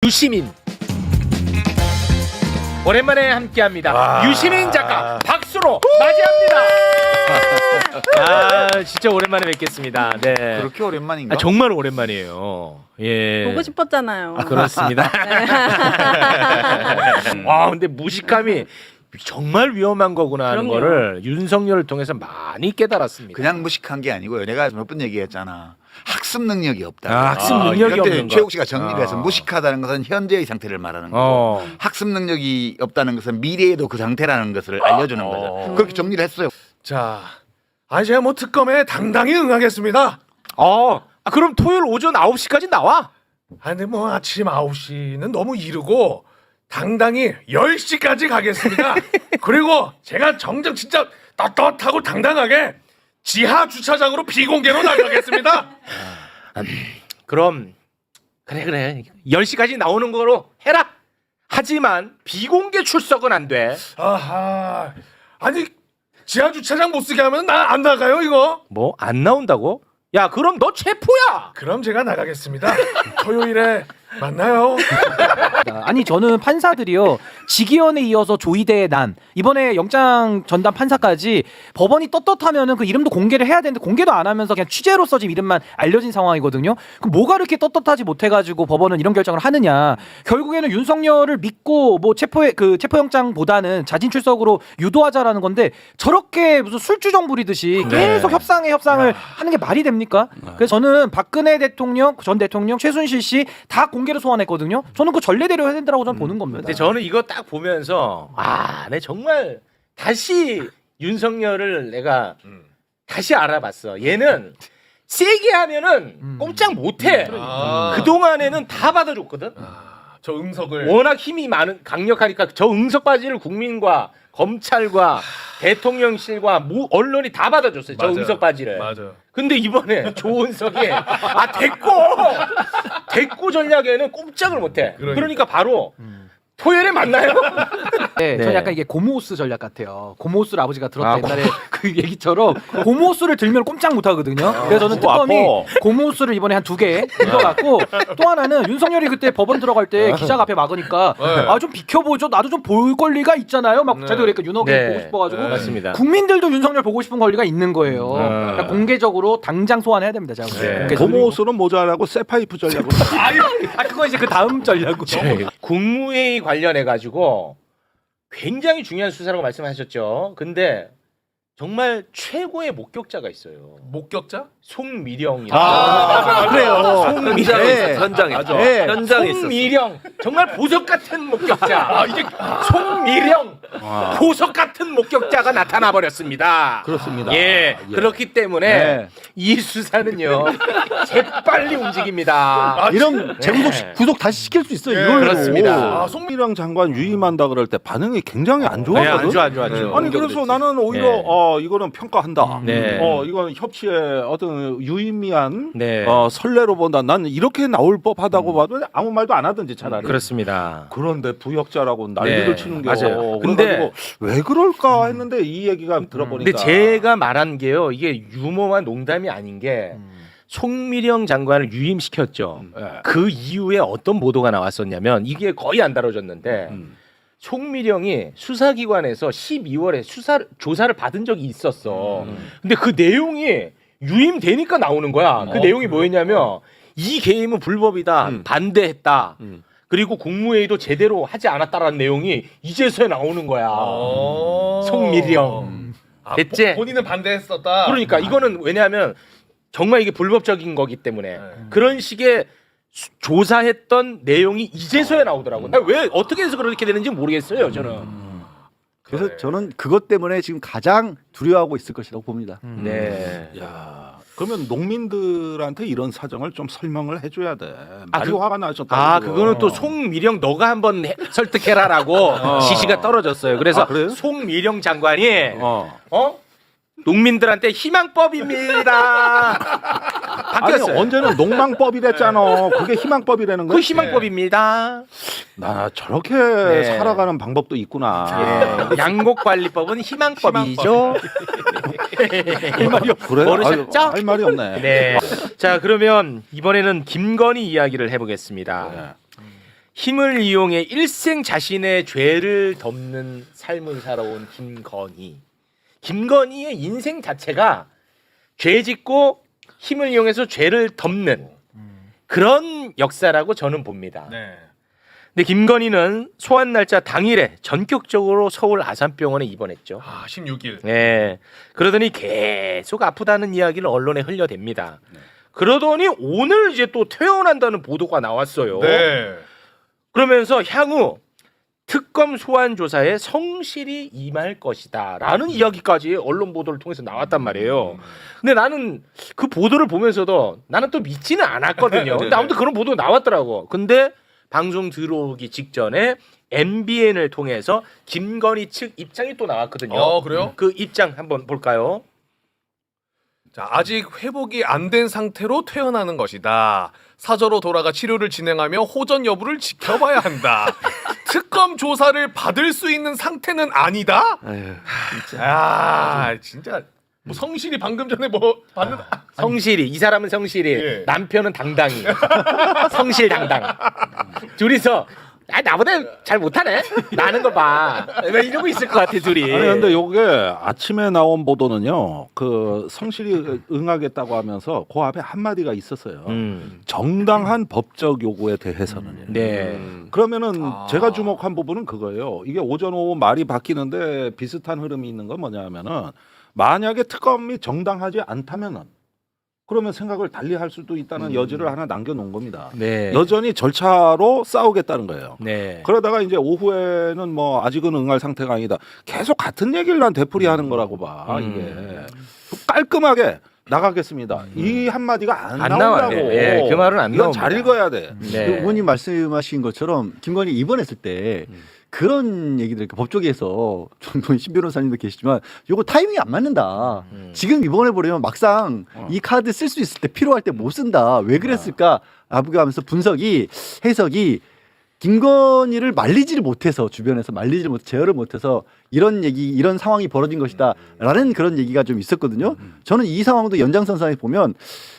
유시민 오랜만에 함께합니다. 유시민 작가 박수로 맞이합니다. 아 진짜 오랜만에 뵙겠습니다. 네. 그렇게 오랜만인가? 정말 오랜만이에요. 예. 보고 싶었잖아요. 그렇습니다. 와 근데 무식함이 정말 위험한 거구나 하는 그럼요. 거를 윤석열을 통해서 많이 깨달았습니다. 그냥 무식한 게 아니고요. 내가 몇 번 얘기했잖아. 학습 능력이 없다. 학습 능력이 없는 거. 최욱 씨가 정리를 해서 무식하다는 것은 현재의 상태를 말하는 거고 학습 능력이 없다는 것은 미래에도 그 상태라는 것을 알려주는 거죠. 그렇게 정리를 했어요. 자, 제가 뭐 특검에 당당히 응하겠습니다. 그럼 토요일 오전 9시까지 나와. 근데 뭐 아침 9시는 너무 이르고 당당히 10시까지 가겠습니다. 그리고 제가 정작 진짜 떳떳하고 당당하게 지하 주차장으로 비공개로 나가겠습니다. 그럼 그래 10시까지 나오는 거로 해라. 하지만 비공개 출석은 안 돼. 아하, 아니 지하 주차장 못 쓰게 하면 나 안 나가요 이거? 뭐 안 나온다고? 야 그럼 너 체포야. 그럼 제가 나가겠습니다. 토요일에 만나요. 아니 저는 판사들이요 직위원에 이어서 조이대의 난 이번에 영장 전담 판사까지 법원이 떳떳하면은 그 이름도 공개를 해야 되는데 공개도 안 하면서 그냥 취재로서 지금 이름만 알려진 상황이거든요. 그럼 뭐가 이렇게 떳떳하지 못해가지고 법원은 이런 결정을 하느냐? 결국에는 윤석열을 믿고 뭐 체포영장보다는 자진 출석으로 유도하자라는 건데 저렇게 무슨 술주정 부리듯이 계속 협상을 하는 게 말이 됩니까? 그래서 저는 박근혜 대통령 전 대통령 최순실 씨 다 공개를 소환했거든요. 저는 그 전례대로 해야 된다고 저는 보는 겁니다. 근데 저는 이거 딱 보면서 내 정말 다시 윤석열을 내가 다시 알아봤어. 얘는 세게 하면은 꼼짝 못해. 그 동안에는 다 받아줬거든. 저 응석을 워낙 힘이 강력하니까 저 응석 바지를 국민과 검찰과 대통령실과 언론이 다 받아줬어요. 저 맞아요. 응석 바지를. 맞아요. 근데 이번에 조은석이 대꾸 전략에는 꼼짝을 못해. 그러니까 바로 토요일에 만나요. 네, 네. 저는 약간 이게 고모스 전략 같아요. 고모스를 아버지가 들었다 옛날에 그 얘기처럼 고모스를 들면 꼼짝 못 하거든요. 그래서 저는 특검이 고모스를 이번에 한 2개 들어갔고 또 하나는 윤석열이 그때 법원 들어갈 때 기자가 앞에 막으니까 좀 비켜보죠. 나도 좀 볼 권리가 있잖아요. 막 저도 그러니까 윤석열 네. 보고 싶어가지고 맞습니다. 국민들도 윤석열 보고 싶은 권리가 있는 거예요. 그러니까 공개적으로 당장 소환해야 됩니다. 제가 네. 고모스는 모자라고 쇠파이프 전략으로. 그건 이제 그 다음 전략으로. 국무회의 관련해 가지고 굉장히 중요한 수사라고 말씀하셨죠. 근데 정말 최고의 목격자가 있어요. 목격자? 송미령이라고. 그래요. 송미령. 현장에. 현장에 있었어. 송미령. 정말 보석 같은 목격자. 송미령. 보석 같은 목격자가 나타나 버렸습니다. 그렇습니다. 예. 그렇기 때문에 이 수사는요. 재빨리 움직입니다. 이런 구속 다시 시킬 수 있어요. 이걸로. 그렇습니다. 송미령 장관 유임한다 그럴 때 반응이 굉장히 안 좋았거든. 안 좋아. 아니 그래서 나는 오히려 이거는 평가한다. 네. 이건 협치의 어떤 유의미한 네. 선례로 본다. 나는 이렇게 나올 법하다고 봐도 아무 말도 안 하든지 차라리. 그렇습니다. 그런데 부역자라고 난리를 네. 치는 게 맞아요. 근데 왜 그럴까 했는데 이 얘기가 들어보니까. 근데 제가 말한 게요. 이게 유머와 농담이 아닌 게 송미령 장관을 유임시켰죠. 그 이후에 어떤 보도가 나왔었냐면 이게 거의 안 다뤄졌는데 송미령이 수사기관에서 12월에 조사를 받은 적이 있었어. 근데 그 내용이 유임되니까 나오는 거야. 그 내용이 뭐였냐면 이 계엄은 불법이다. 반대했다. 그리고 국무회의도 제대로 하지 않았다라는 내용이 이제서야 나오는 거야. 송미령. 됐지? 본인은 반대했었다. 그러니까 이거는 왜냐하면 정말 이게 불법적인 거기 때문에 그런 식의 조사했던 내용이 이제서야 나오더라고요. 왜 어떻게 해서 그렇게 되는지 모르겠어요. 저는. 그래서 저는 그것 때문에 지금 가장 두려워하고 있을 것이라고 봅니다. 네. 야, 그러면 농민들한테 이런 사정을 좀 설명을 해줘야 돼. 많이 화가 나셨다. 아, 그거는 또 송미령 너가 한번 설득해라라고 지시가 떨어졌어요. 그래서 그래요? 송미령 장관이 농민들한테 희망법입니다. 아니 바뀌었어요. 언제는 농망법이랬잖아. 그게 희망법이라는 거야. 그 희망법입니다. 나 저렇게 네. 살아가는 방법도 있구나. 예. 양곡관리법은 희망법이죠. 할 말이 없. 그래? 모르셨죠? 할 말이 없네. 네. 자, 그러면 이번에는 김건희 이야기를 해보겠습니다. 힘을 이용해 일생 자신의 죄를 덮는 삶을 살아온 김건희. 김건희의 인생 자체가 죄 짓고 힘을 이용해서 죄를 덮는 그런 역사라고 저는 봅니다. 네. 근데 김건희는 소환 날짜 당일에 전격적으로 서울 아산병원에 입원했죠. 아 16일. 네. 그러더니 계속 아프다는 이야기를 언론에 흘려댑니다. 그러더니 오늘 이제 또 퇴원한다는 보도가 나왔어요. 네. 그러면서 향후 특검 소환 조사에 성실히 임할 것이다라는 이야기까지 언론 보도를 통해서 나왔단 말이에요. 근데 나는 그 보도를 보면서도 나는 또 믿지는 않았거든요. 근데 아무튼 그런 보도 나왔더라고. 근데 방송 들어오기 직전에 MBN을 통해서 김건희 측 입장이 또 나왔거든요. 그래요? 그 입장 한번 볼까요? 자, 아직 회복이 안 된 상태로 퇴원하는 것이다. 사저로 돌아가 치료를 진행하며 호전 여부를 지켜봐야 한다. 특검 조사를 받을 수 있는 상태는 아니다. 진짜 뭐 성실히 방금 전에 뭐 받는 성실히 이 사람은 성실히 예. 남편은 당당히 성실당당 둘이서 나보다 잘 못하네 나는 거 봐 왜 이러고 있을 것 같아 둘이. 아니 근데 요게 아침에 나온 보도는요. 그 성실히 응하겠다고 하면서 그 앞에 한마디가 있었어요. 정당한 법적 요구에 대해서는. 네. 그러면은 제가 주목한 부분은 그거예요. 이게 오전 오후 말이 바뀌는데 비슷한 흐름이 있는 건 뭐냐면은 만약에 특검이 정당하지 않다면은 그러면 생각을 달리 할 수도 있다는 여지를 하나 남겨놓은 겁니다. 네. 여전히 절차로 싸우겠다는 거예요. 네. 그러다가 이제 오후에는 뭐 아직은 응할 상태가 아니다. 계속 같은 얘기를 난 되풀이하는 거라고 봐. 이게 깔끔하게 나가겠습니다. 이 한마디가 안 나오라고. 나와요. 예, 그 말은 안 이건 나옵니다. 잘 읽어야 돼. 네. 그 의원님 말씀하신 것처럼 김건희 입원했을 때 그런 얘기들 법조계에서 좀 신 변호사님도 계시지만 요거 타이밍이 안 맞는다. 지금 입원해 버리면 막상 이 카드 쓸 수 있을 때 필요할 때 못 쓴다. 왜 그랬을까? 라고 하면서 해석이 김건희를 말리지를 못해서 주변에서 말리지를 못해 제어를 못해서 이런 상황이 벌어진 것이다라는 그런 얘기가 좀 있었거든요. 저는 이 상황도 연장선상에 보면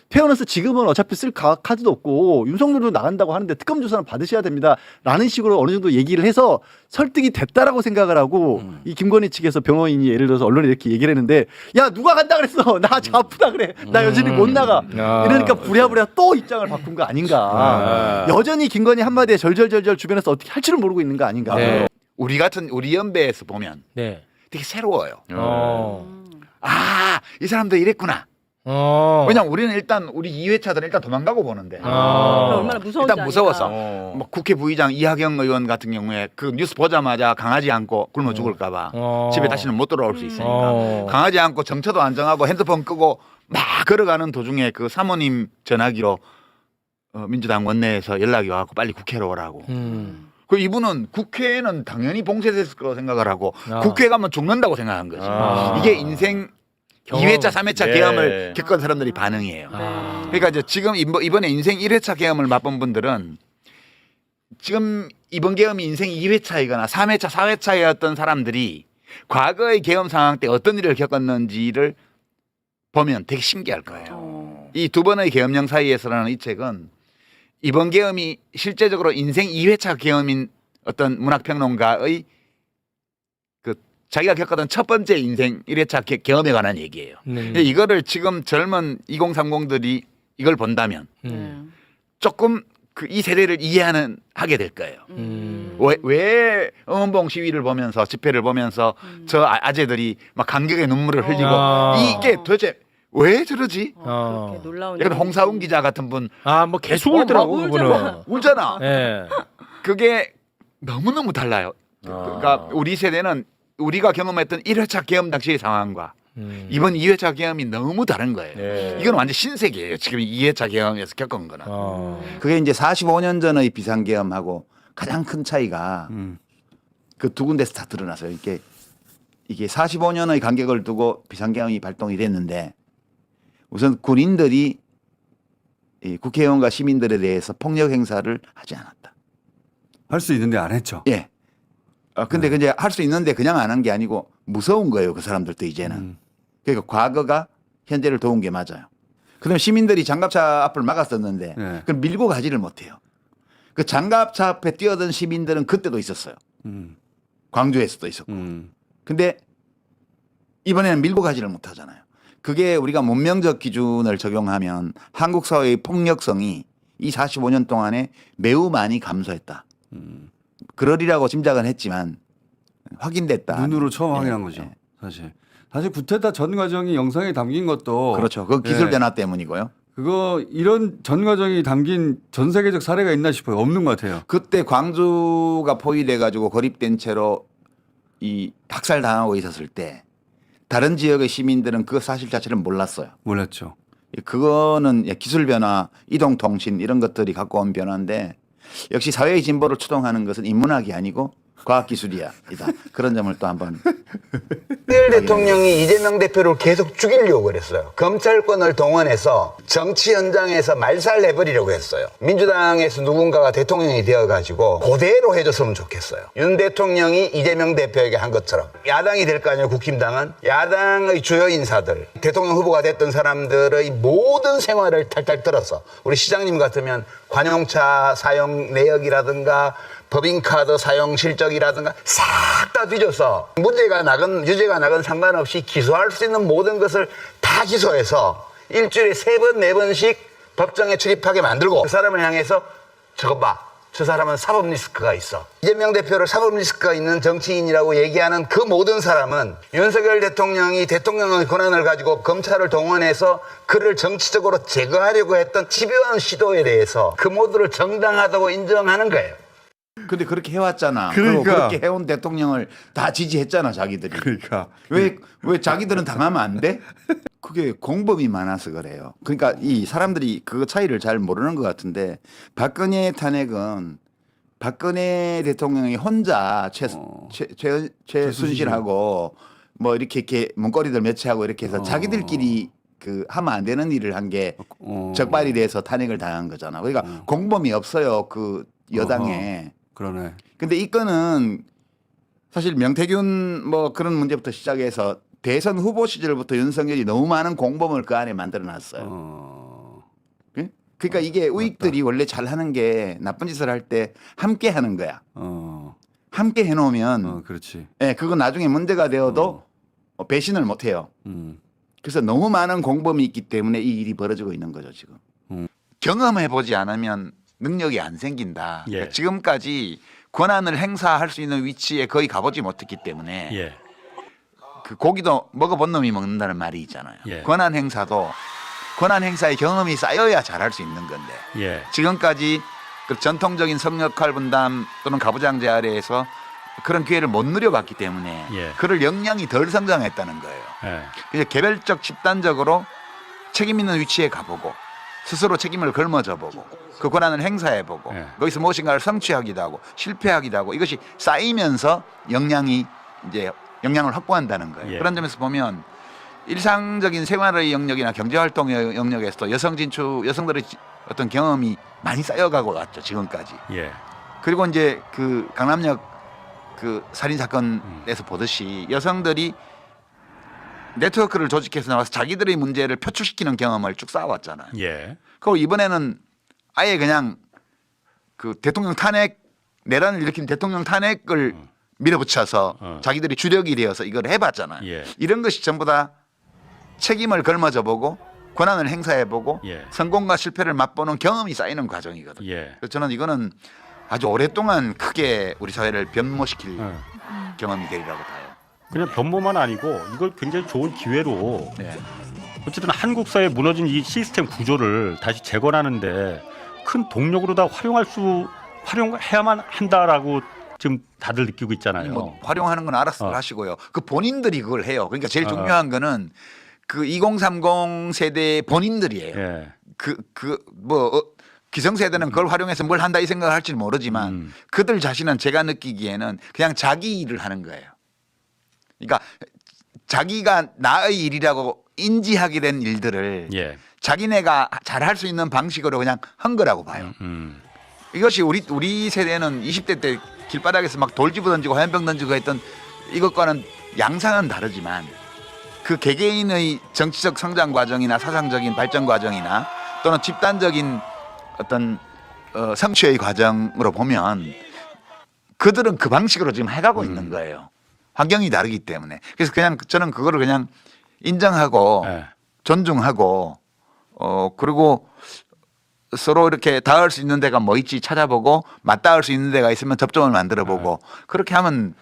페어너스 지금은 어차피 쓸 카드도 없고 윤석열도 나간다고 하는데 특검 조사는 받으셔야 됩니다라는 식으로 어느 정도 얘기를 해서 설득이 됐다라고 생각을 하고 이 김건희 측에서 병원인이 예를 들어서 언론에 이렇게 얘기를 했는데 야 누가 간다 그랬어 나 지금 아프다 그래 나 여전히 못 나가 이러니까 부랴부랴 또 입장을 바꾼 거 아닌가. 여전히 김건희 한마디에 절절절절 주변에서 어떻게 할 줄을 모르고 있는 거 아닌가. 네. 우리 연배에서 보면 네. 되게 새로워요. 어. 이 사람도 이랬구나. 어. 왜냐면 우리는 일단 우리 2회차들은 일단 도망가고 보는데 얼마나 무서운지 일단 무서워서 아니까. 뭐 국회 부의장 이하경 의원 같은 경우에 그 뉴스 보자마자 강하지 않고 굶어 죽을까봐 집에 다시는 못 돌아올 수 있으니까 강하지 않고 정처도 안 정하고 핸드폰 끄고 막 걸어가는 도중에 그 사모님 전화기로 민주당 원내에서 연락이 와갖고 빨리 국회로 오라고. 그 이분은 국회에는 당연히 봉쇄됐을 거라고 생각을 하고 국회 가면 죽는다고 생각한 거지. 이게 인생 2회차, 3회차 네. 계엄을 겪은 사람들이 반응이에요. 그러니까 이제 지금 이번에 인생 1회차 계엄을 맛본 분들은 지금 이번 계엄이 인생 2회차이거나 3회차, 4회차였던 사람들이 과거의 계엄 상황 때 어떤 일을 겪었는지를 보면 되게 신기할 거예요. 이 두 번의 계엄령 사이에서라는 이 책은 이번 계엄이 실제적으로 인생 2회차 계엄인 어떤 문학평론가의 자기가 겪었던 첫 번째 인생 1회차 경험에 관한 얘기예요. 근데 이거를 지금 젊은 2030들이 이걸 본다면 조금 이 세대를 하게 될 거예요. 왜 응원봉 시위를 보면서 집회를 보면서 저 아재들이 막 감격의 눈물을 흘리고 이게 도대체 왜 저러지? 그렇게 놀라운 약간 일이 홍사훈 있지. 기자 같은 분 뭐 계속 울더라고 그분은. 울잖아. 네. 그게 너무너무 달라요. 그러니까 우리 세대는 우리가 경험했던 1회차 계엄 당시의 상황과 이번 2회차 계엄이 너무 다른 거예요. 네. 이건 완전 신세계예요. 지금 2회차 계엄에서 겪은 거는. 그게 이제 45년 전의 비상계엄하고 가장 큰 차이가 그 두 군데서 다 드러나서요. 이게 45년의 간격을 두고 비상계엄이 발동이 됐는데 우선 군인들이 이 국회의원과 시민들에 대해서 폭력 행사를 하지 않았다. 할 수 있는데 안 했죠. 예. 근데 이제 할 수 있는데 그냥 안 한 게 아니고 무서운 거예요. 그 사람들도 이제는. 그러니까 과거가 현재를 도운 게 맞아요. 그다음에 시민들이 장갑차 앞을 막았었는데 그걸 밀고 가지를 못해요. 그 장갑차 앞에 뛰어든 시민들은 그때도 있었어요. 광주에서도 있었고. 근데 이번에는 밀고 가지를 못하잖아요. 그게 우리가 문명적 기준을 적용하면 한국 사회의 폭력성이 이 45년 동안에 매우 많이 감소했다. 그러리라고 짐작은 했지만 확인됐다. 눈으로 처음 예, 확인한 거죠. 예. 사실 구테타 전 과정이 영상에 담긴 것도 그렇죠. 그 기술 예. 변화 때문이고요. 그거 이런 전 과정이 담긴 전 세계적 사례가 있나 싶어요. 없는 것 같아요. 그때 광주가 포위돼 가지고 고립된 채로 이 학살 당하고 있었을 때 다른 지역의 시민들은 그 사실 자체를 몰랐어요. 몰랐죠. 그거는 기술 변화, 이동 통신 이런 것들이 갖고 온 변화인데 역시 사회의 진보를 추동하는 것은 인문학이 아니고 과학 기술이야. 그런 점을 또 한번. 윤석열 대통령이 이재명 대표를 계속 죽이려고 그랬어요. 검찰권을 동원해서 정치 현장에서 말살내버리려고 했어요. 민주당에서 누군가가 대통령이 되어가지고 그대로 해줬으면 좋겠어요. 윤 대통령이 이재명 대표에게 한 것처럼 야당이 될 거 아니에요. 국힘당은 야당의 주요 인사들, 대통령 후보가 됐던 사람들의 모든 생활을 탈탈 털어서 우리 시장님 같으면 관용차 사용 내역이라든가 법인카드 사용 실적이라든가 싹 다 뒤져서 문제가 나건 유죄가 나건 상관없이 기소할 수 있는 모든 것을 다 기소해서 일주일에 3번, 4번씩 법정에 출입하게 만들고 그 사람을 향해서 저거 봐. 저 사람은 사법 리스크가 있어. 이재명 대표를 사법 리스크가 있는 정치인이라고 얘기하는 그 모든 사람은 윤석열 대통령이 대통령의 권한을 가지고 검찰을 동원해서 그를 정치적으로 제거하려고 했던 집요한 시도에 대해서 그 모두를 정당하다고 인정하는 거예요. 근데 그렇게 해왔잖아. 그러니까. 그리고 그렇게 해온 대통령을 다 지지했잖아, 자기들이. 그러니까. 왜 자기들은 당하면 안 돼? 그게 공범이 많아서 그래요. 그러니까 이 사람들이 그 차이를 잘 모르는 것 같은데 박근혜 탄핵은 박근혜 대통령이 혼자 최순실하고 뭐 이렇게 문거리들 매치하고 이렇게 해서 자기들끼리 그 하면 안 되는 일을 한 게 적발이 돼서 탄핵을 당한 거잖아. 그러니까 공범이 없어요. 그 여당에. 그러네. 근데 이 건은 사실 명태균 뭐 그런 문제부터 시작해서 대선 후보 시절부터 윤석열이 너무 많은 공범을 그 안에 만들어 놨어요. 그러니까 이게 우익들이 원래 잘하는 게 나쁜 짓을 할 때 함께 하는 거야. 함께 해놓으면 그렇지. 예, 그거 나중에 문제가 되어도 배신을 못 해요. 그래서 너무 많은 공범이 있기 때문에 이 일이 벌어지고 있는 거죠, 지금. 경험해보지 않으면 능력이 안 생긴다. 예. 그러니까 지금까지 권한을 행사할 수 있는 위치에 거의 가보지 못했기 때문에 예. 그 고기도 먹어본 놈이 먹는다는 말이 있잖아요. 예. 권한 행사도 권한 행사의 경험이 쌓여야 잘할 수 있는 건데 예. 지금까지 그 전통적인 성역할 분담 또는 가부장제 아래에서 그런 기회를 못 누려봤기 때문에 예. 그럴 역량이 덜 성장했다는 거예요. 예. 그래서 개별적 집단적으로 책임 있는 위치에 가보고 스스로 책임을 걸머져보고 그 권한을 행사해보고 예. 거기서 무엇인가를 성취하기도 하고 실패하기도 하고 이것이 쌓이면서 역량이 이제 역량을 확보한다는 거예요. 예. 그런 점에서 보면 일상적인 생활의 영역이나 경제활동의 영역에서도 여성들의 어떤 경험이 많이 쌓여가고 왔죠, 지금까지. 예. 그리고 이제 그 강남역 그 살인 사건에서 보듯이 여성들이 네트워크를 조직해서 나와서 자기들의 문제를 표출시키는 경험을 쭉 쌓아왔잖아요. 예. 그리고 이번에는 아예 그냥 그 대통령 탄핵 내란을 일으킨 대통령 탄핵을 밀어붙여서 자기들이 주력이 되어서 이걸 해봤잖아요. 예. 이런 것이 전부 다 책임을 걸머져보고 권한을 행사해보고 예. 성공과 실패를 맛보는 경험이 쌓이는 과정이거든요. 예. 그래서 저는 이거는 아주 오랫동안 크게 우리 사회를 변모시킬 경험이 되리라고 봐요. 그냥 변모만 아니고 이걸 굉장히 좋은 기회로 네. 어쨌든 한국 사회에 무너진 이 시스템 구조를 다시 재건하는데 큰 동력으로 다 활용해야만 한다라고 지금 다들 느끼고 있잖아요. 뭐 활용하는 건 알아서 하시고요. 그 본인들이 그걸 해요. 그러니까 제일 중요한 거는 그 2030 세대 본인들이에요. 예. 기성세대는 그걸 활용해서 뭘 한다 이 생각을 할지 모르지만 그들 자신은 제가 느끼기에는 그냥 자기 일을 하는 거예요. 그러니까 자기가 나의 일이라고 인지하게 된 일들을 예. 자기네가 잘할 수 있는 방식으로 그냥 한 거라고 봐요. 이것이 우리 세대는 20대 때 길바닥에서 막 돌 집어 던지고 화염병 던지고 했던 이것과는 양상은 다르지만 그 개개인의 정치적 성장 과정이나 사상적인 발전 과정이나 또는 집단적인 어떤 성취의 과정으로 보면 그들은 그 방식으로 지금 해가고 있는 거예요. 환경이 다르기 때문에. 그래서 그냥 저는 그거를 그냥 인정하고 네. 존중하고 그리고 서로 이렇게 닿을 수 있는 데가 뭐 있지 찾아보고 맞닿을 수 있는 데가 있으면 접점을 만들어보고 그렇게 하면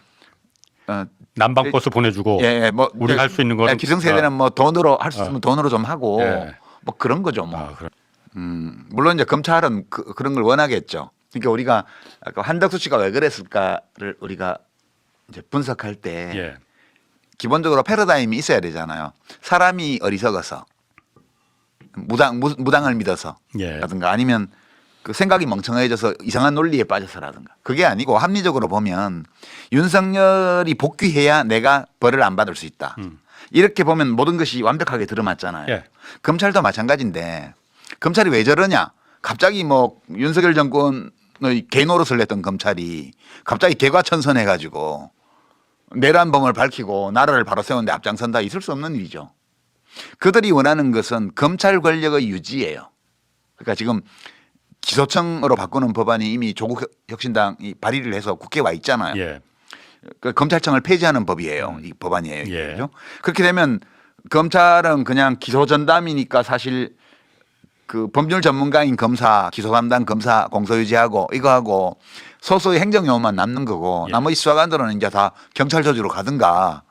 난방버스 보내주고 뭐 우리 할 수 있는 거는 기성세대는 뭐 돈으로 할 수 있으면 돈으로 좀 하고 예. 뭐 그런 거죠 뭐. 그래. 물론 이제 검찰은 그런 걸 원하겠죠. 그러니까 우리가 아까 한덕수 씨가 왜 그랬을까를 우리가 이제 분석할 때 예. 기본적으로 패러다임이 있어야 되잖아요. 사람이 어리석어서 무당을 믿어서 예. 라든가 아니면 그 생각이 멍청해져서 이상한 논리에 빠져서라든가 그게 아니고 합리적으로 보면 윤석열이 복귀해야 내가 벌을 안 받을 수 있다. 이렇게 보면 모든 것이 완벽하게 들어맞잖아요. 예. 검찰도 마찬가지인데 검찰이 왜 저러냐? 갑자기 뭐 윤석열 정권의 개노릇을 냈던 검찰이 갑자기 개과천선해가지고 내란범을 밝히고 나라를 바로 세우는데 앞장선다 있을 수 없는 일이죠. 그들이 원하는 것은 검찰 권력의 유지예요. 그러니까 지금 기소청으로 바꾸는 법안이 이미 조국 혁신당이 발의를 해서 국회에 와 있잖아요. 예. 그 검찰청을 폐지하는 법이에요. 이 법안이에요. 예. 그렇죠? 그렇게 되면 검찰은 그냥 기소 전담이니까 사실 그 법률 전문가인 검사, 기소 담당 검사 공소유지하고 이거 하고 소수의 행정요원만 남는 거고 예. 나머지 수사관들은 이제 다 경찰 조직으로 가든가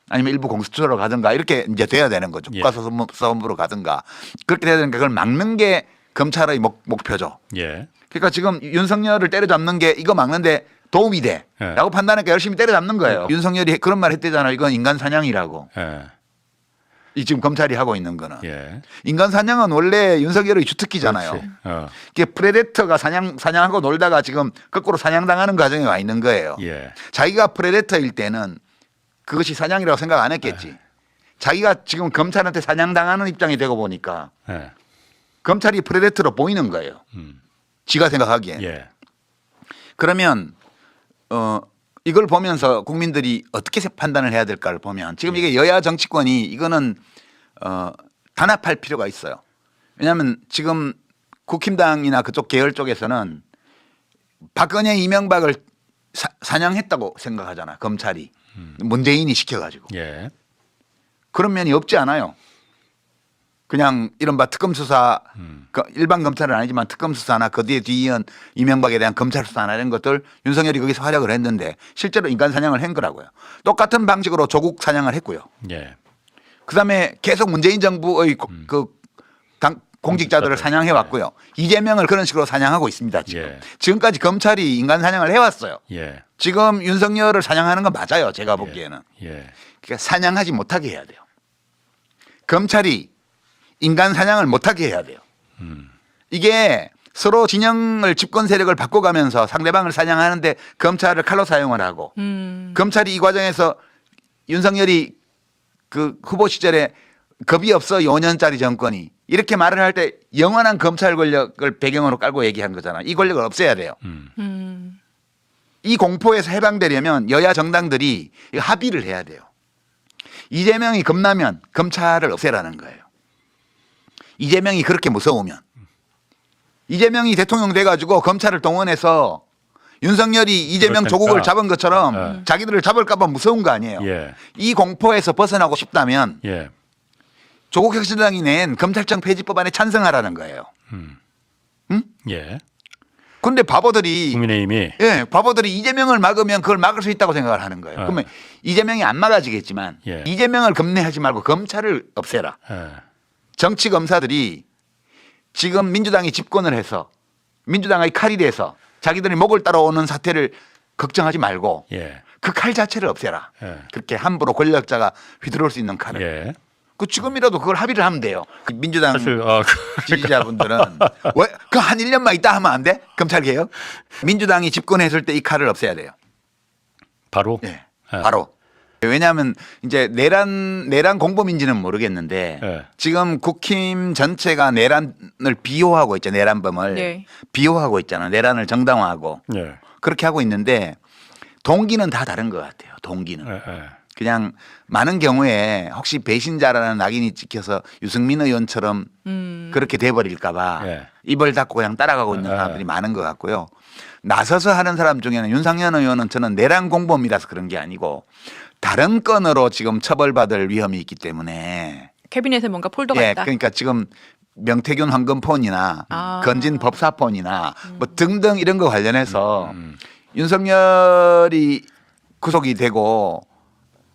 아니면 일부 공수처로 가든가 이렇게 이제 돼야 되는 거죠. 예. 국가수사본부로 가든가 그렇게 돼야 되니까 그걸 막는 게 검찰의 목표죠. 예. 그러니까 지금 윤석열을 때려잡는 게 이거 막는데 도움이 돼 예. 라고 판단하니까 열심히 때려잡는 거예요. 윤석열이 그런 말 했대잖아요. 이건 인간 사냥이라고. 예. 이 지금 검찰이 하고 있는 거는. 예. 인간 사냥은 원래 윤석열의 주특기잖아요. 그렇지. 이게 프레데터가 사냥하고 놀다가 지금 거꾸로 사냥당하는 과정에 와 있는 거예요. 예. 자기가 프레데터일 때는 그것이 사냥이라고 생각 안 했겠지. 자기가 지금 검찰한테 사냥당하는 입장이 되고 보니까 예. 검찰이 프레데터로 보이는 거예요. 지가 생각하기에. 예. 그러면 이걸 보면서 국민들이 어떻게 판단을 해야 될까를 보면 지금 이게 여야 정치권이 이거는 단합할 필요가 있어요. 왜냐하면 지금 국힘당이나 그쪽 계열 쪽에서는 박근혜 이명박을 사냥했다고 생각하잖아. 검찰이. 문재인이 시켜가지고. 예. 그런 면이 없지 않아요. 그냥 이른바 특검 수사, 일반 검찰은 아니지만 특검 수사나 그 뒤에 뒤이은 이명박에 대한 검찰 수사나 이런 것들 윤석열이 거기서 활약을 했는데 실제로 인간 사냥을 한 거라고요. 똑같은 방식으로 조국 사냥을 했고요. 예. 그다음에 계속 문재인 정부의 공직자들을 사냥해 왔고요. 이재명을 그런 식으로 사냥하고 있습니다. 지금. 예. 지금까지 검찰이 인간 사냥을 해왔어요. 예. 지금 윤석열을 사냥하는 건 맞아요. 제가 보기에는. 예. 그러니까 사냥하지 못하게 해야 돼요. 검찰이 인간 사냥을 못하게 해야 돼요. 이게 서로 진영을 집권 세력을 바꿔가면서 상대방을 사냥하는데 검찰을 칼로 사용을 하고 검찰이 이 과정에서 윤석열이 그 후보 시절에 겁이 없어 5년짜리 정권이 이렇게 말을 할 때 영원한 검찰 권력을 배경으로 깔고 얘기한 거잖아. 이 권력을 없애야 돼요. 이 공포에서 해방되려면 여야 정당들이 합의를 해야 돼요. 이재명이 겁나면 검찰을 없애라는 거예요. 이재명이 그렇게 무서우면 이재명이 대통령 돼가지고 검찰을 동원해서 윤석열이 이재명 그렇다니까. 조국을 잡은 것처럼 자기들을 잡을까 봐 무서운 거 아니에요. 예. 이 공포에서 벗어나고 싶다면 예. 조국 혁신당이 낸 검찰청 폐지법안에 찬성하라는 거예요. 예. 그런데 바보들이 국민의힘이 바보들이 이재명을 막으면 그걸 막을 수 있다고 생각을 하는 거예요. 그러면 이재명이 안 막아지겠지만 예. 이재명을 겁내하지 말고 검찰을 없애라. 정치 검사들이 지금 민주당이 집권을 해서 민주당의 칼이 돼서 자기들이 목을 따라오는 사태를 걱정하지 말고 예. 그 칼 자체를 없애라. 예. 그렇게 함부로 권력자가 휘두를 수 있는 칼을. 예. 그 지금이라도 그걸 합의를 하면 돼요. 그 민주당 사실 지지자분들은 왜 그 한 1년만 있다 하면 안 돼? 검찰 개혁? 민주당이 집권했을 때 이 칼을 없애야 돼요. 바로 네. 바로. 왜냐하면 이제 내란 공범인지는 모르겠는데 네. 지금 국힘 전체가 내란을 비호하고 있죠. 내란범을 네. 비호하고 있잖아. 내란을 정당화하고 예. 그렇게 하고 있는데 동기는 다 다른 것 같아요. 동기는. 예. 예. 그냥 많은 경우에 혹시 배신자라는 낙인이 찍혀서 유승민 의원처럼 그렇게 돼버릴까봐 예. 입을 닫고 그냥 따라가고 있는 사람들이 많은 것 같고요. 나서서 하는 사람 중에는 윤상현 의원은 저는 내란 공범이라서 그런 게 아니고 다른 건으로 지금 처벌받을 위험이 있기 때문에 캐비넷에 뭔가 폴더가 예, 있다. 그러니까 지금 명태균 황금폰이나 아. 건진 법사폰이나 뭐 등등 이런 거 관련해서 윤석열이 구속이 되고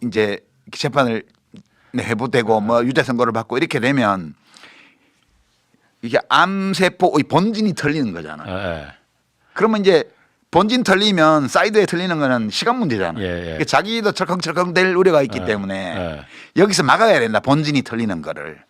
이제 재판을 해부되고 뭐 유죄 선고를 받고 이렇게 되면 이게 암세포의 본진이 털리는 거잖아요. 예. 그러면 이제 본진 털리면 사이드에 털리는 거는 시간 문제잖아요. 예, 예. 그러니까 자기도 철컹철컹 될 우려가 있기 때문에 여기서 막아야 된다. 본진이 털리는 거를.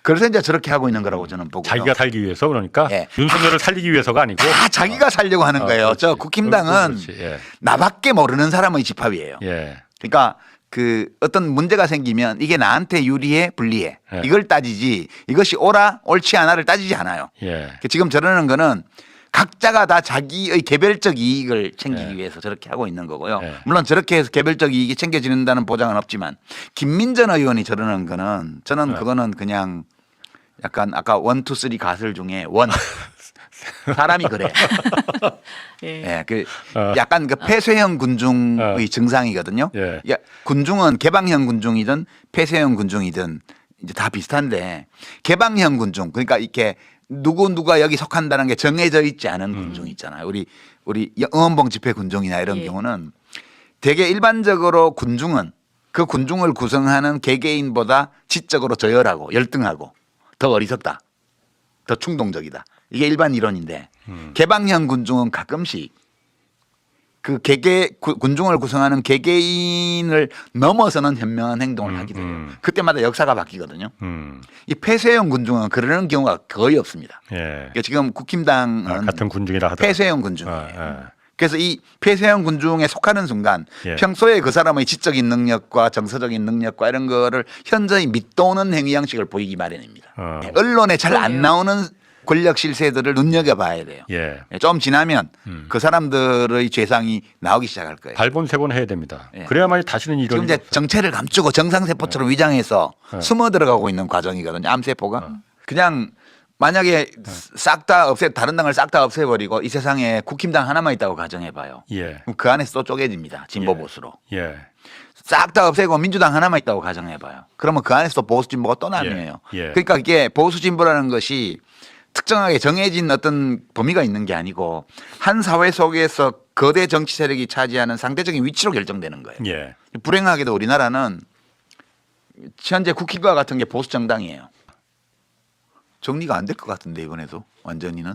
그래서 이제 저렇게 하고 있는 거라고 저는 보고요. 자기가 살기 위해서 그러니까 예. 윤석열을 살리기 위해서가 아니고 다 자기가 살려고 하는 거예요. 그렇지. 저 국힘당은 그렇지. 예. 나밖에 모르는 사람의 집합이에요. 예. 그러니까 그 어떤 문제가 생기면 이게 나한테 유리해 불리해 예. 이걸 따지지 이것이 옳아 옳지 않아를 따지지 않아요. 예. 지금 저러는 거는 각자가 다 자기의 개별적 이익을 챙기기 예. 위해서 저렇게 하고 있는 거고요. 예. 물론 저렇게 해서 개별적 이익이 챙겨지는다는 보장은 없지만 김민전 의원이 저러는 거는 저는 예. 그거는 그냥 약간 아까 1, 2, 3 가설 중에 원 사람이 그래. 예. 예, 그 약간 그 폐쇄형 군중의 증상이거든요. 예. 야, 군중은 개방형 군중이든 폐쇄형 군중이든 이제 다 비슷한데 개방형 군중 그러니까 이렇게 누가 여기 속한다는 게 정해져 있지 않은 군중 있잖아요. 우리 응원봉 집회 군중이나 이런 예. 경우는 되게 일반적으로 군중은 그 군중을 구성하는 개개인보다 지적으로 저열하고 열등하고 더 어리석다. 더 충동적이다. 이게 일반 이론인데 개방형 군중은 가끔씩 그 군중을 구성하는 개개인을 넘어서는 현명한 행동을 하게 돼요. 그때마다 역사가 바뀌거든요. 이 폐쇄형 군중은 그러는 경우가 거의 없습니다. 예. 그러니까 지금 국힘당은 같은 군중이라 하더라도 폐쇄형 군중이에요. 예. 그래서 이 폐쇄형 군중에 속하는 순간 예. 평소에 그 사람의 지적인 능력과 정서적인 능력과 이런 거를 현저히 밑도는 행위 양식을 보이기 마련입니다. 언론에 잘 안 나오는 권력 실세들을 눈여겨봐야 돼요. 예. 좀 지나면 그 사람들의 죄상이 나오기 시작할 거예요. 발본색원 해야 됩니다. 예. 그래야만이 다시는 이런 지금 이제 정체를 감추고 정상세포처럼 위장해서 숨어 들어가고 있는 과정이거든요. 암세포가. 그냥 만약에 싹 다 다른 당을 싹 다 없애버리고 이 세상에 국힘당 하나만 있다고 가정해봐요. 예. 그럼 그 안에서 또 쪼개집니다. 진보 보수로. 예. 싹 다 없애고 민주당 하나만 있다고 가정해봐요. 그러면 그 안에서 또 보수 진보가 또 나뉘어요. 예. 그러니까 이게 보수 진보라는 것이 특정하게 정해진 어떤 범위가 있는 게 아니고 한 사회 속에서 거대 정치 세력이 차지하는 상대적인 위치로 결정되는 거예요. 예. 불행하게도 우리나라는 현재 국힘과 같은 게 보수 정당이에요. 정리가 안 될 것 같은데 이번에도 완전히는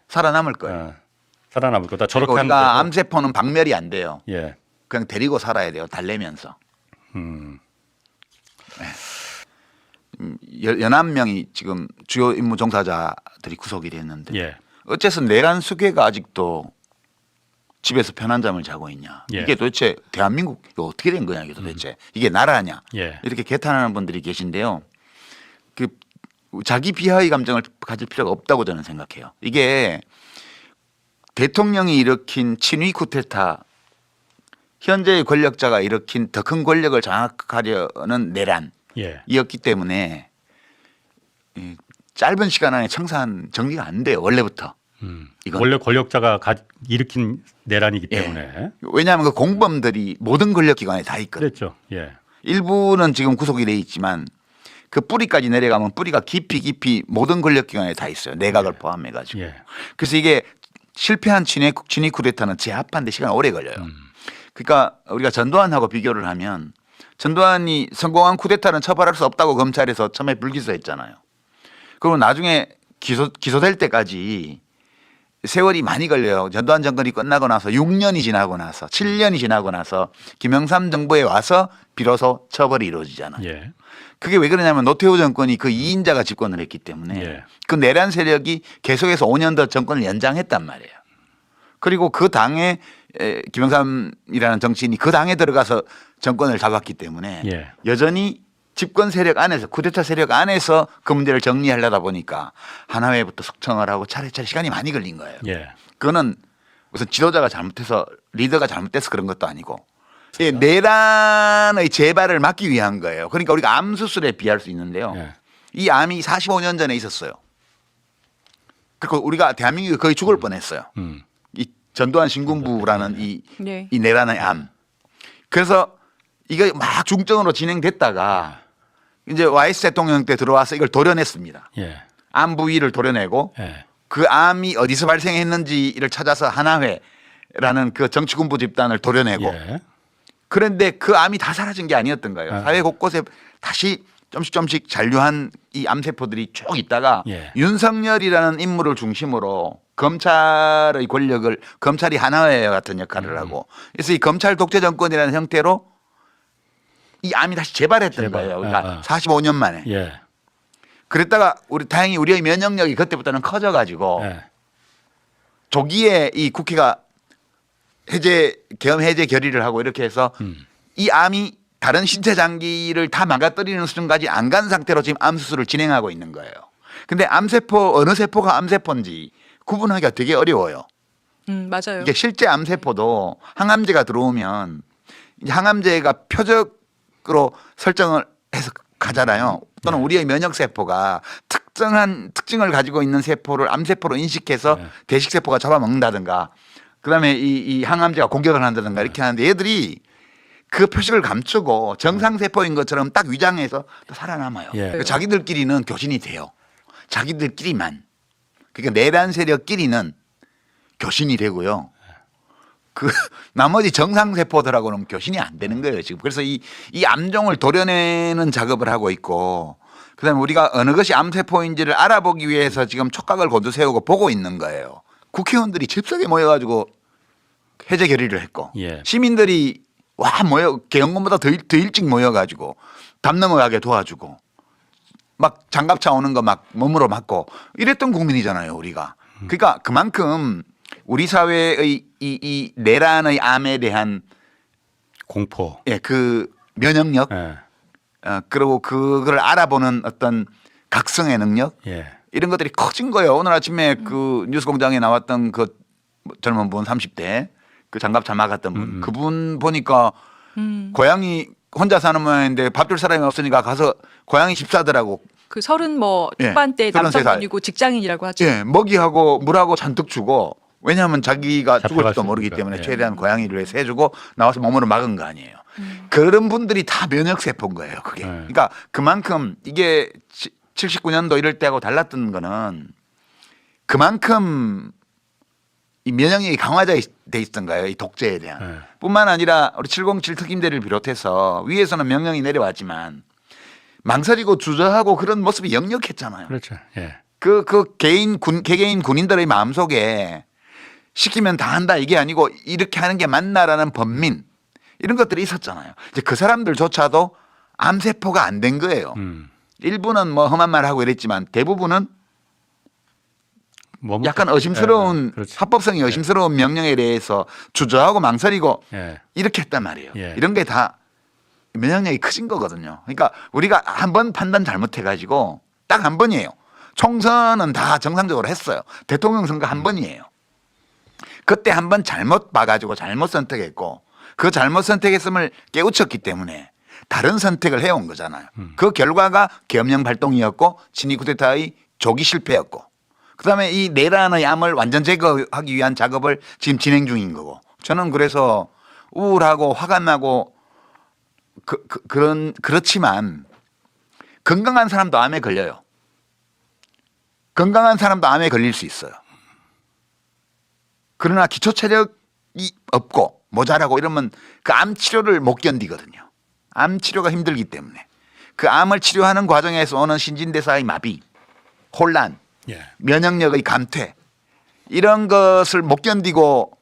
살아남을 거예요. 살아남을 거다. 저렇게 우리가 하는데도. 암세포는 박멸이 안 돼요. 예. 그냥 데리고 살아야 돼요. 달래면서. 11명이 지금 주요 임무 종사자들이 구속이 됐는데 예. 어째서 내란 수괴가 아직도 집에서 편한 잠을 자고 있냐. 예. 이게 도대체 대한민국 이거 어떻게 된 거냐 이게 도대체. 이게 나라냐. 예. 이렇게 개탄하는 분들이 계신데요. 그 자기 비하의 감정을 가질 필요가 없다고 저는 생각해요. 이게 대통령이 일으킨 친위 쿠데타 현재의 권력자가 일으킨 더 큰 권력을 장악하려는 내란이었기 예. 때문에 짧은 시간 안에 청산 정리가 안 돼요. 원래부터. 이건. 원래 권력자가 일으킨 내란이기 예. 때문에 왜냐하면 그 공범들이 모든 권력기관에 다 있거든요. 그렇죠. 예. 일부는 지금 구속이 돼 있지만 그 뿌리까지 내려가면 뿌리가 깊이 모든 권력기관에 다 있어요. 내각을 포함해가지고. 예. 그래서 이게 실패한 친위 쿠데타는 제압하는데 시간 오래 걸려요. 그러니까 우리가 전두환하고 비교를 하면 전두환이 성공한 쿠데타는 처벌할 수 없다고 검찰에서 처음에 불기소했잖아요. 그리고 나중에 기소될 때까지 세월이 많이 걸려요. 전두환 정권이 끝나고 나서 6년이 지나고 나서 7년이 지나고 나서 김영삼 정부에 와서 비로소 처벌이 이루어지잖아요. 예. 그게 왜 그러냐면 노태우 정권이 그 2인자가 집권을 했기 때문에 예. 그 내란 세력이 계속해서 5년 더 정권을 연장했단 말이에요. 그리고 그 당에 김영삼이라는 정치인이 그 당에 들어가서 정권을 잡았기 때문에 예. 여전히 집권 세력 안에서 쿠데타 세력 안에서 그 문제를 정리하려다 보니까 하나회부터 숙청을 하고 차례차례 시간이 많이 걸린 거예요. 예. 그거는 우선 지도자가 잘못해서 리더가 잘못돼서 그런 것도 아니고 예, 내란의 재발을 막기 위한 거예요. 그러니까 우리가 암 수술에 비할 수 있는데요. 예. 이 암이 45년 전에 있었어요. 그리고 우리가 대한민국이 거의 죽을 뻔했어요. 이 전두환 신군부라는 이 네. 내란의 암. 그래서 이거 막 중증으로 진행됐다가 이제 YS 대통령 때 들어와서 이걸 도려냈습니다. 예. 암 부위를 도려내고 예. 그 암이 어디서 발생했는지를 찾아서 하나회라는 그 정치군부 집단을 도려내고 예. 그런데 그 암이 다 사라진 게 아니었던 거예요. 아. 사회 곳곳에 다시 조금씩 잔류한 이 암세포들이 쭉 있다가 예. 윤석열이라는 인물을 중심으로 검찰의 권력을 검찰이 하나회 같은 역할을 하고 그래서 이 검찰 독재 정권이라는 형태로 이 암이 다시 재발했던 재발. 거예요. 그러니까 아. 45년 만에. 예. 그랬다가 다행히 우리의 면역력이 그때부터는 커져가지고 예. 조기에 이 국회가 계엄 해제 결의를 하고 이렇게 해서 이 암이 다른 신체 장기를 다 망가뜨리는 수준까지 안 간 상태로 지금 암 수술을 진행하고 있는 거예요. 근데 암세포 어느 세포가 암세포인지 구분하기가 되게 어려워요. 맞아요. 이게 실제 암세포도 항암제가 들어오면 이제 항암제가 표적으로 설정을 해서 가잖아요. 또는 우리의 면역세포가 특정한 특징을 가지고 있는 세포를 암세포로 인식해서 대식세포가 잡아먹는다든가 그다음에 이 항암제가 공격을 한다든가 이렇게 하는데 얘들이 그 표식을 감추고 정상세포인 것처럼 딱 위장해서 또 살아남아요. 예. 그러니까 자기들끼리는 교신이 돼요. 자기들끼리만. 그러니까 내란 세력끼리는 교신이 되고요. 그 나머지 정상세포들하고는 교신이 안 되는 거예요 지금. 그래서 이 암종을 도려내는 작업을 하고 있고 그다음에 우리가 어느 것이 암세포인지를 알아보기 위해서 지금 촉각을 곤두세우고 보고 있는 거예요. 국회의원들이 집석에 모여가지고 해제 결의를 했고 예. 시민들이 개헌군보다 더 일찍 모여가지고 담 넘어가게 도와주고 막 장갑차 오는 거 막 몸으로 맞고 이랬던 국민이잖아요 우리가. 그러니까 그만큼 우리 사회의 이 내란의 암에 대한 공포. 그 면역력 예. 그리고 그걸 알아보는 어떤 각성의 능력 예. 이런 것들이 커진 거예요. 오늘 아침에 그 뉴스공장에 나왔던 그 젊은 분 30대 그 장갑차 막았던 분 그분 보니까 고양이 혼자 사는 모양인데 밥 줄 사람이 없으니까 가서 고양이 집 사더라고. 그 30 예, 후반대 33살. 남성분이고 직장인이라고 하죠. 예, 먹이하고 물하고 잔뜩 주고 왜냐하면 자기가 잡혀갈 죽을지도 수 모르기 있으니까. 때문에 예. 최대한 고양이를 위해서 해주고 나와서 몸으로 막은 거 아니에요. 그런 분들이 다 면역세포인 거예요. 그게. 그러니까 그만큼 이게 79년도 이럴 때하고 달랐던 거는 그만큼 이 면역력이 강화돼 있던 거예요. 이 독재에 대한. 뿐만 아니라 우리 707 특임대를 비롯해서 위에서는 명령이 내려왔지만 망설이고 주저하고 그런 모습이 역력했잖아요. 그렇죠. 예. 그 개개인 군인들의 마음속에 시키면 다 한다 이게 아니고 이렇게 하는 게 맞나라는 번민 이런 것들이 있었잖아요. 이제 그 사람들조차도 암세포가 안 된 거예요. 일부는 뭐 험한 말 하고 이랬지만 대부분은 약간 의심스러운 그렇죠. 합법성이 의심스러운 명령에 대해서 주저하고 망설이고 예. 이렇게 했단 말이에요. 예. 이런 게 다 면역력이 크신 거거든요. 그러니까 우리가 한 번 판단 잘못해가지고 딱 한 번이에요. 총선은 다 정상적으로 했어요. 대통령 선거 한 번이에요. 그때 한 번 잘못 봐가지고 잘못 선택했고 그 잘못 선택했음을 깨우쳤기 때문에 다른 선택을 해온 거잖아요. 그 결과가 계엄령 발동이었고 친위 쿠데타의 조기 실패였고 그다음에 이 내란의 암을 완전 제거하기 위한 작업을 지금 진행 중인 거고 저는 그래서 우울하고 화가 나고 그렇지만 건강한 사람도 암에 걸려요. 건강한 사람도 암에 걸릴 수 있어요. 그러나 기초 체력이 없고 모자라고 이러면 그 암 치료를 못 견디거든요. 암 치료가 힘들기 때문에 그 암을 치료하는 과정에서 오는 신진대사의 마비, 혼란, 예. 면역력의 감퇴 이런 것을 못 견디고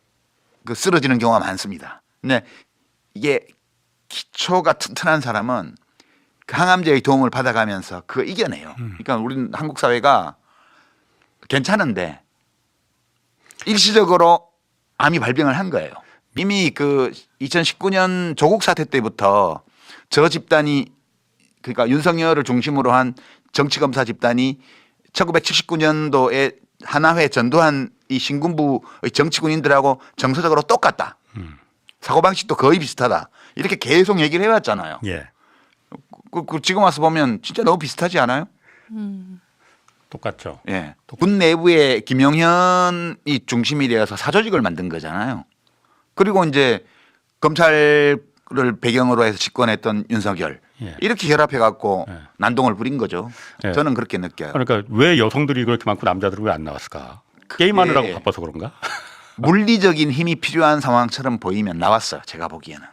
그 쓰러지는 경우가 많습니다. 근데 이게 기초가 튼튼한 사람은 그 항암제의 도움을 받아가면서 그거 이겨내요. 그러니까 우리는 한국 사회가 괜찮은데 일시적으로 암이 발병을 한 거예요. 이미 그 2019년 조국 사태 때부터 저 집단이 그러니까 윤석열을 중심으로 한 정치검사 집단이 1979년도에 하나회 전두환 이 신군부의 정치군인들하고 정서적으로 똑같다. 사고방식도 거의 비슷하다. 이렇게 계속 얘기를 해왔잖아요. 예. 지금 와서 보면 진짜 너무 비슷하지 않아요? 똑같죠. 예. 군 내부에 김용현이 중심이 되어서 사조직을 만든 거잖아요. 그리고 이제 검찰을 배경으로 해서 집권했던 윤석열 예. 이렇게 결합해 갖고 예. 난동을 부린 거죠. 예. 저는 그렇게 느껴요. 그러니까 왜 여성들이 그렇게 많고 남자들은 왜 안 나왔을까? 게임하느라고 예. 바빠서 그런가? 물리적인 힘이 필요한 상황처럼 보이면 나왔어요. 제가 보기에는.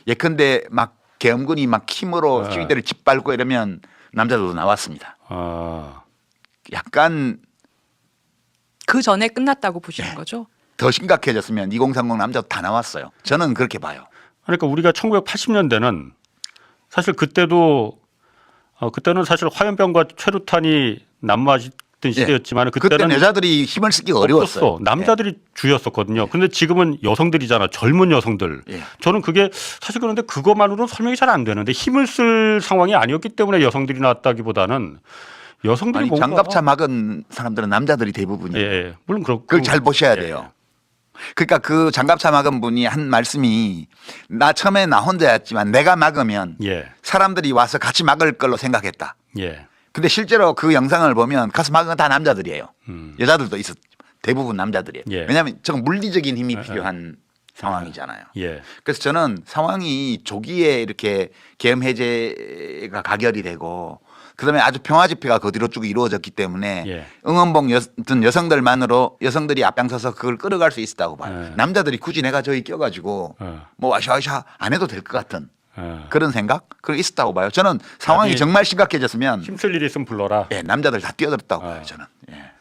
예컨대 막 계엄군이 막 힘으로 시위대를 짓밟고 이러면 남자들도 나왔습니다. 약간 그 전에 끝났다고 보시는 거죠? 더 심각해졌으면 2030 남자도 다 나왔어요. 저는 그렇게 봐요. 그러니까 우리가 1980년대는 사실 그때도 그때는 사실 화염병과 최루탄이 난무하던 시대였지만 그때는 여자들이 힘을 쓰기가 어려웠어요. 없었어. 남자들이 주였었거든요. 근데 지금은 여성들이잖아. 젊은 여성들. 예. 저는 그게 사실 그런데 그것만으로는 설명이 잘 안 되는데 힘을 쓸 상황이 아니었기 때문에 여성들이 나왔다기보다는 여성들이 아니, 뭔가 장갑차 막은 사람들은 남자들이 대부분이에요. 예, 물론 그렇고 그걸 잘 보셔야 예. 돼요. 그러니까 그 장갑차 막은 분이 한 말씀이 나 처음에 나 혼자였지만 내가 막으면 예. 사람들이 와서 같이 막을 걸로 생각했다. 예. 근데 실제로 그 영상을 보면 가서 막은 건 다 남자들이에요. 여자들도 있었. 대부분 남자들이에요. 예. 왜냐하면 저건 물리적인 힘이 필요한 상황이잖아요. 예. 그래서 저는 상황이 조기에 이렇게 계엄 해제가 가결이 되고 그다음에 아주 평화 집회가 그 뒤로 쭉 이루어졌기 때문에 예. 응원봉 여성들만으로 여성들이 앞장서서 그걸 끌어갈 수 있었다고 봐요. 예. 남자들이 굳이 내가 저기 껴가지고 뭐 와샤와샤 안 해도 될 것 같은 그런 생각 그런 있었다고 봐요. 저는 상황이 아니, 정말 심각해졌으면 힘쓸 일이 있으면 불러라. 예, 남자들 다 뛰어들었다고 봐요. 저는. 예.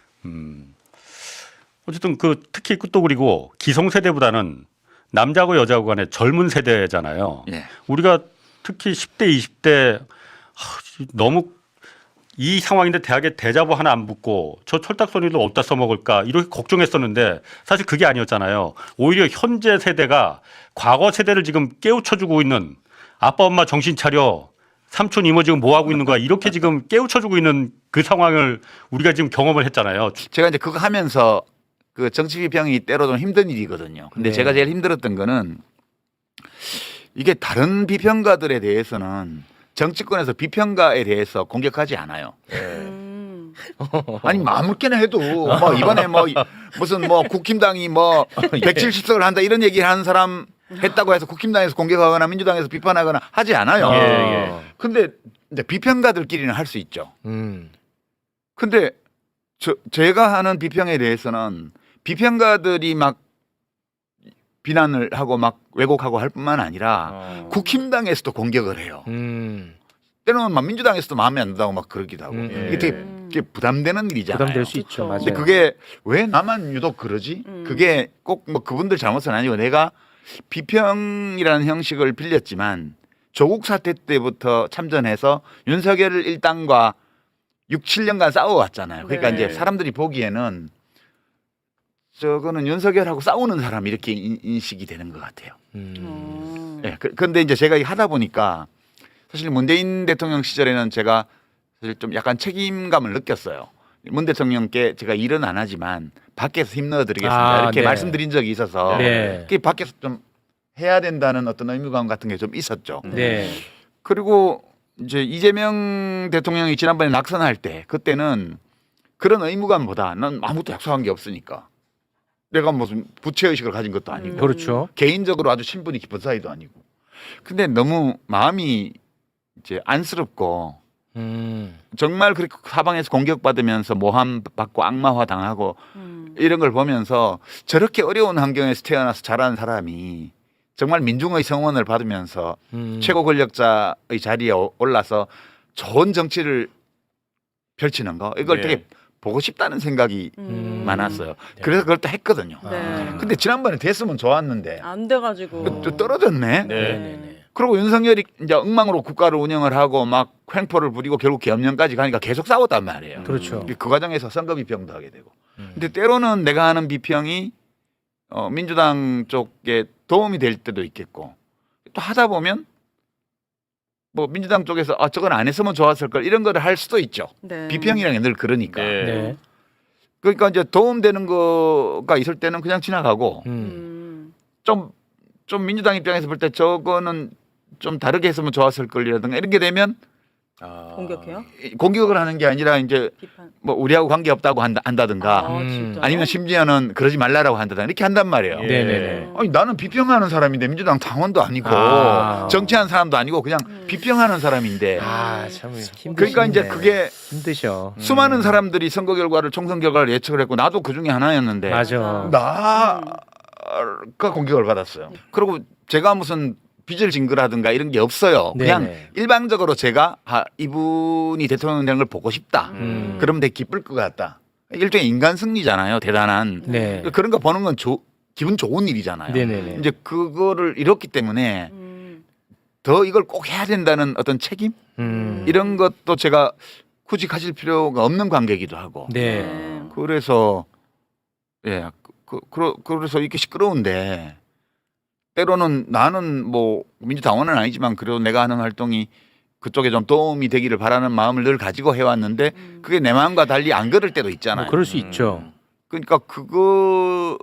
어쨌든 그 특히 또 그리고 기성 세대보다는 남자고 여자고 간에 젊은 세대잖아요. 예. 우리가 특히 10대, 20대 너무 이 상황인데 대학에 대자보 하나 안 붙고 저 철딱서니를 어디다 써먹을까 이렇게 걱정했었는데 사실 그게 아니었잖아요. 오히려 현재 세대가 과거 세대를 지금 깨우쳐주고 있는 아빠 엄마 정신 차려 삼촌 이모 지금 뭐 하고 있는 거야 이렇게 지금 깨우쳐주고 있는 그 상황을 우리가 지금 경험을 했잖아요. 제가 이제 그거 하면서 그 정치 비평이 때로 좀 힘든 일이거든요. 근데 네. 제가 제일 힘들었던 거는 이게 다른 비평가들에 대해서는 정치권에서 비평가에 대해서 공격하지 않아요. 아니 뭐 아무렇게나 해도 뭐 이번에 뭐 무슨 뭐 국힘당이 뭐 170석을 한다 이런 얘기를 하는 사람 했다고 해서 국힘당에서 공격하거나 민주당에서 비판하거나 하지 않아요. 예. 근데 이제 비평가들끼리는 할 수 있죠. 근데 제가 하는 비평에 대해서는 비평가들이 막 비난을 하고 막 왜곡하고 할 뿐만 아니라 국힘당에서도 공격을 해요. 때로는 막 민주당에서도 마음에 안 든다고 막 그러기도 하고 이게 되게 부담되는 일이잖아요. 부담될 수 있죠. 맞아요. 근데 그게 왜 나만 유독 그러지? 그게 꼭 뭐 그분들 잘못은 아니고 내가 비평이라는 형식을 빌렸지만 조국 사태 때부터 참전해서 윤석열 일당과 6, 7년간 싸워왔잖아요. 그러니까 네. 이제 사람들이 보기에는 저거는 윤석열하고 싸우는 사람 이렇게 인식이 되는 것 같아요. 네, 그런데 이제 제가 하다 보니까 사실 문재인 대통령 시절에는 제가 사실 좀 약간 책임감을 느꼈어요. 문 대통령께 제가 일은 안 하지만 밖에서 힘넣어드리겠습니다. 이렇게 네. 말씀드린 적이 있어서 네. 그게 밖에서 좀 해야 된다는 어떤 의무감 같은 게 좀 있었죠. 네. 그리고 이제 이재명 대통령이 지난번에 낙선할 때 그때는 그런 의무감보다 난 아무것도 약속한 게 없으니까 내가 무슨 부채의식을 가진 것도 아니고 그렇죠. 개인적으로 아주 친분이 깊은 사이도 아니고 근데 너무 마음이 이제 안쓰럽고 정말 그렇게 사방에서 공격받으면서 모함 받고 악마화 당하고 이런 걸 보면서 저렇게 어려운 환경에서 태어나서 자란 사람이 정말 민중의 성원을 받으면서 최고 권력자의 자리에 올라서 좋은 정치를 펼치는 거 이걸 네. 되게 보고 싶다는 생각이 많았어요. 그래서 그걸 또 했거든요. 네. 근데 지난번에 됐으면 좋았는데 안 돼가지고. 또 떨어졌네. 네네네. 그리고 윤석열이 이제 엉망으로 국가를 운영을 하고 막 횡포를 부리고 결국 계엄령까지 가니까 계속 싸웠단 말이에요. 그렇죠. 그 과정에서 선거 비평도 하게 되고. 근데 때로는 내가 하는 비평이 민주당 쪽에 도움이 될 때도 있겠고 또 하다 보면 뭐 민주당 쪽에서 저건 안 했으면 좋았을 걸 이런 거를 할 수도 있죠. 네. 비평이라는 게 늘 그러니까. 네. 그러니까 이제 도움되는 거가 있을 때는 그냥 지나가고 좀 좀 민주당 입장에서 볼 때 저거는 좀 다르게 했으면 좋았을 걸이라든가 이렇게 되면 공격해요? 공격을 하는 게 아니라 이제 비판. 뭐 우리하고 관계 없다고 한다든가 진짜요? 아니면 심지어는 그러지 말라라고 한다든가 이렇게 한단 말이에요. 네네네. 아니 나는 비평하는 사람인데 민주당 당원도 아니고 아. 정치하는 사람도 아니고 그냥 비평하는 사람인데 참 힘드시네. 그러니까 이제 그게 힘드셔. 수많은 사람들이 선거 결과를 총선 결과를 예측을 했고 나도 그 중에 하나였는데 맞아. 나가 공격을 받았어요. 그리고 제가 무슨 빚을 진 거라든가 이런 게 없어요. 그냥 네네. 일방적으로 제가 이분이 대통령 되는 걸 보고 싶다. 그러면 되게 기쁠 것 같다. 일종의 인간 승리잖아요. 대단한. 네. 그런 거 보는 건 기분 좋은 일이잖아요. 네네네. 이제 그거를 잃었기 때문에 더 이걸 꼭 해야 된다는 어떤 책임 이런 것도 제가 굳이 가질 필요가 없는 관계이기도 하고. 네. 그래서 예, 그래서 이렇게 시끄러운데 때로는 나는 뭐 민주당원은 아니지만 그래도 내가 하는 활동이 그쪽에 좀 도움이 되기를 바라는 마음을 늘 가지고 해왔는데 그게 내 마음과 달리 안 그럴 때도 있잖아요. 뭐 그럴 수 있죠. 그러니까 그거는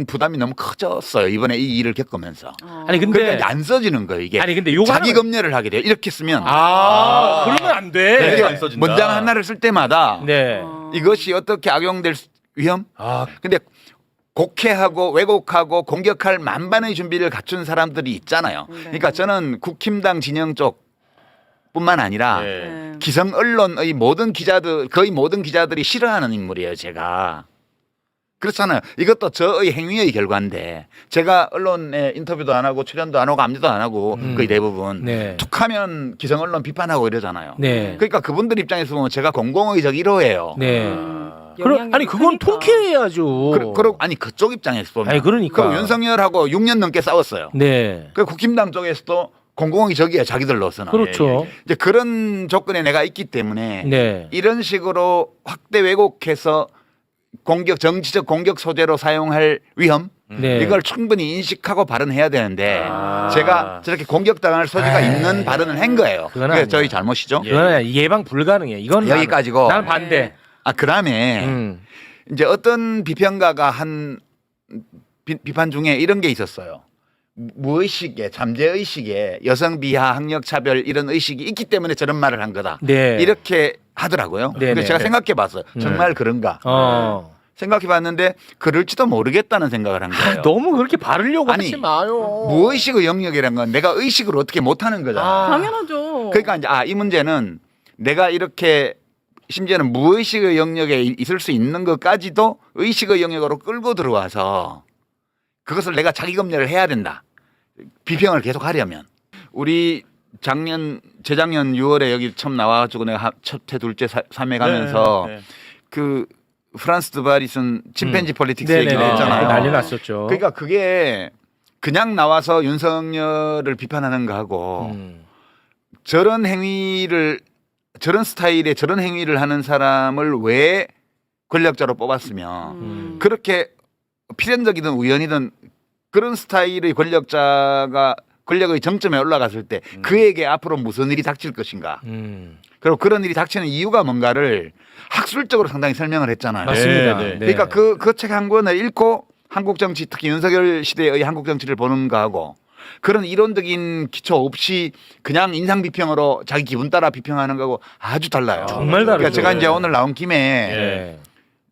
부담이 너무 커졌어요. 이번에 이 일을 겪으면서. 아니 근데 그러니까 이제 안 써지는 거예요. 이게 아니 근데 요거 자기 하나- 검열을 하게 돼요. 이렇게 쓰면 그러면 안 돼. 이게 문장 하나를 쓸 때마다 네. 이것이 어떻게 악용될 위험? 근데 곡해하고 왜곡하고 공격할 만반의 준비를 갖춘 사람들이 있잖아요. 그러니까 저는 국힘당 진영 쪽뿐만 아니라 기성 언론의 모든 기자들 거의 모든 기자들이 싫어하는 인물이에요. 제가. 그렇잖아요. 이것도 저의 행위의 결과인데 제가 언론에 인터뷰도 안 하고 출연도 안 하고 압류도 안 하고 거의 대부분 네. 툭하면 기성 언론 비판하고 이러잖아요. 네. 그러니까 그분들 입장에서 보면 제가 공공의적 1호예요. 네. 아니 그건 통쾌해야죠. 아니 그쪽 입장에서 보면. 아니 그러니까. 그럼 윤석열하고 6년 넘게 싸웠어요. 네. 그 국힘당 쪽에서도 공공의적이에요. 자기들로서는. 그렇죠. 이제 그런 조건에 내가 있기 때문에 네. 이런 식으로 확대 왜곡해서 정치적 공격 소재로 사용할 위험 네. 이걸 충분히 인식하고 발언해야 되는데 제가 저렇게 공격당할 소지가 있는 발언을 한 거예요. 그건 그게 아니야. 저희 잘못이죠. 그건 예방 불가능해. 이건 여기까지고. 난 반대. 그다음에 이제 어떤 비평가가 한 비판 중에 이런 게 있었어요. 무의식에 잠재의식에 여성 비하 학력 차별 이런 의식이 있기 때문에 저런 말을 한 거다. 네. 이렇게 하더라고요. 네네. 그래서 제가 생각해 봤어요. 정말 그런가? 생각해 봤는데 그럴지도 모르겠다는 생각을 한 거예요. 너무 그렇게 바르려고 아니, 하지 마요. 무의식의 영역이란 건 내가 의식을 어떻게 못하는 거잖아. 당연하죠. 그러니까 이제 이 문제는 내가 이렇게 심지어는 무의식의 영역에 있을 수 있는 것까지도 의식의 영역으로 끌고 들어와서 그것을 내가 자기 검열을 해야 된다. 비평을 계속 하려면. 우리 재작년 6월에 여기 처음 나와가지고 내가 첫째, 둘째, 3회 가면서 그 프란스 드바리 쓴 침팬지 폴리틱스 얘기를 했잖아요. 난리 났었죠. 그러니까 그게 그냥 나와서 윤석열을 비판하는 거하고 저런 행위를 저런 스타일의 저런 행위를 하는 사람을 왜 권력자로 뽑았으면 그렇게 필연적이든 우연이든 그런 스타일의 권력자가 권력의 정점에 올라갔을 때 그에게 앞으로 무슨 일이 닥칠 것인가 그리고 그런 일이 닥치는 이유가 뭔가를 학술적으로 상당히 설명을 했잖아요. 맞습니다. 네, 네. 그러니까 그 책 한 권을 읽고 한국 정치 특히 윤석열 시대의 한국 정치를 보는 거하고 그런 이론적인 기초 없이 그냥 인상 비평으로 자기 기분 따라 비평하는 거하고 아주 달라요. 정말 다르죠. 그러니까 제가 이제 오늘 나온 김에 네.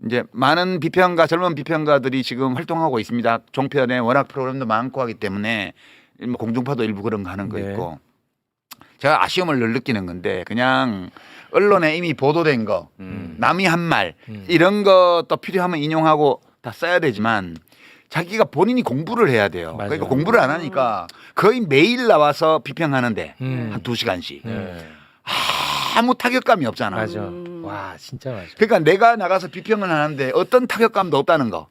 이제 많은 젊은 비평가들이 지금 활동하고 있습니다. 종편에 워낙 프로그램도 많고 하기 때문에 공중파도 일부 그런 거 하는 거 네. 있고 제가 아쉬움을 늘 느끼는 건데 그냥 언론에 이미 보도된 거 남이 한 말 이런 것도 필요하면 인용하고 다 써야 되지만 자기가 본인이 공부를 해야 돼요. 맞아요. 그러니까 공부를 안 하니까 거의 매일 나와서 비평하는데 한 2시간씩 아무 타격감이 없잖아. 맞아. 와 진짜 맞아. 그러니까 내가 나가서 비평을 하는데 어떤 타격감도 없다는 거.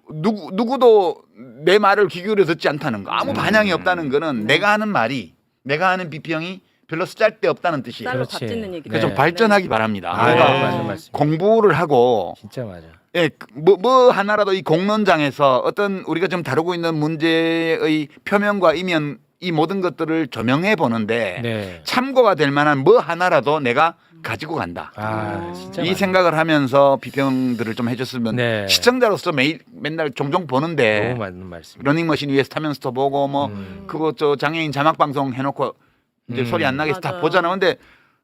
누구도 내 말을 귀 기울여 듣지 않다는 거. 아무 반향이 없다는 거는 내가 하는 말이 내가 하는 비평이 별로 쓸데없다는 뜻이에요. 쌀로 그렇지. 밥 짓는 얘기. 그래서 좀 발전하기 바랍니다. 그러니까 그러니까 맞아. 공부를 하고 진짜 맞아. 예, 뭐 하나라도 이 공론장에서 어떤 우리가 좀 다루고 있는 문제의 표면과 이면 이 모든 것들을 조명해 보는데 네. 참고가 될 만한 뭐 하나라도 내가 가지고 간다. 진짜 이 많네. 생각을 하면서 비평들을 좀 해줬으면 네. 시청자로서 맨날 종종 보는데 너무 맞는 말씀. 러닝머신 위에서 타면서도 보고 뭐 그거 저 장애인 자막 방송 해놓고 이제 소리 안 나게 해서 다 맞아요. 보잖아. 근데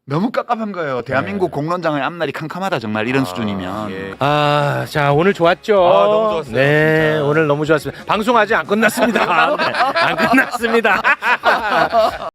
너무 깝깝한 거예요. 대한민국 공론장의 앞날이 캄캄하다 정말 이런 수준이면. 자 오늘 좋았죠. 너무 좋았어요, 네, 진짜. 오늘 너무 좋았습니다. 방송 아직 안 끝났습니다. 네, 안 끝났습니다.